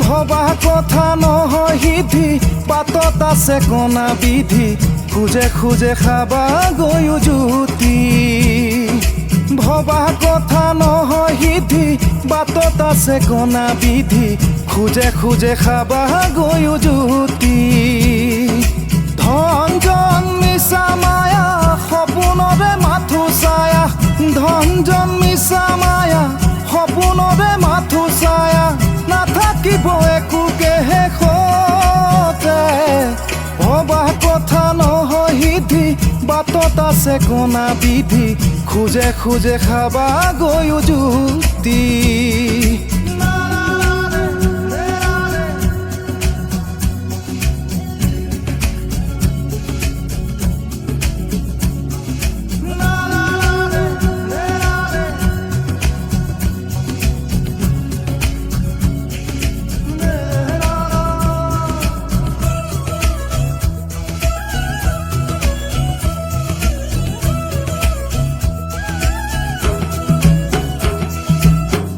ভবা কথা নহয় সিদ্ধি বাটত আছে কণা বিধি খুজে খুজে খাবা গৈও জুতি ভবা কথা নহয় সিদ্ধি বাটত আছে কণা বিধি খুজে খুজে খাবা গৈও জুতি ধন জন মিছা মায়া সপোনৰে মাথো ছায়া ধন জন মিছা মায়া সপোনৰে মাথো ছায়া নাথাকিব একোকে শেষতে ভবা কথা নহয় সিদ্ধি বাটত আছে কণা বিধি খুজে খুজে খাবা গৈও জুতি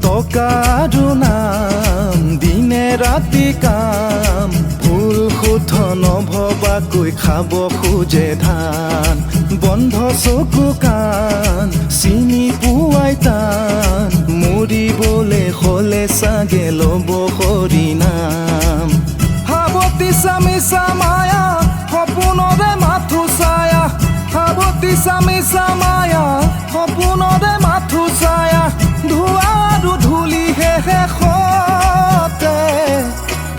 টকাৰো নাম দিনে ৰাতি কাম ভুল শুদ্ধ নভবাকৈ খাব খোজে ধান বন্ধ চকু কাণ চিনি পোৱাই টান মৰিবলে হ'লে চাগে ল'ব হৰি নাম সাৱতি চামিছা মায়া সপোনৰে মাথো ছায়া সাৱতি চামিছা মায়া সপোনৰে মাথো ছায়া ধোৱা ধূলিহে শেষতে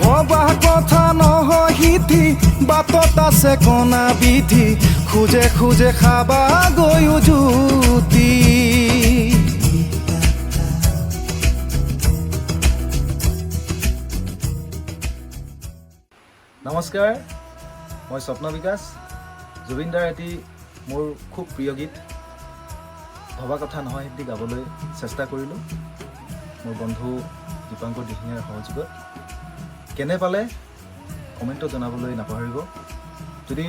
ভবা কথা নহয় সিদ্ধি বাটত আছে কণা বিধি খুজে খুজে খাবা গৈও জুতি নমস্কাৰ মই স্বপ্ন বিকাশ জুবিন দাৰ এটি মোৰ খুব প্ৰিয় গীত ভবা কথা নহয় সিদ্ধি গাবলৈ চেষ্টা কৰিলোঁ মোৰ বন্ধু দীপাংকৰ দিহিঙীয়াৰ সহযোগত কেনে পালে কমেণ্টত জনাবলৈ নাপাহৰিব যদি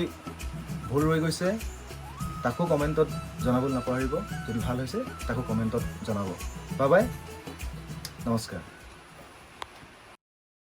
ভুল ৰৈ গৈছে তাকো কমেণ্টত জনাবলৈ নাপাহৰিব যদি ভাল হৈছে তাকো কমেণ্টত জনাব বাই বাই নমস্কাৰ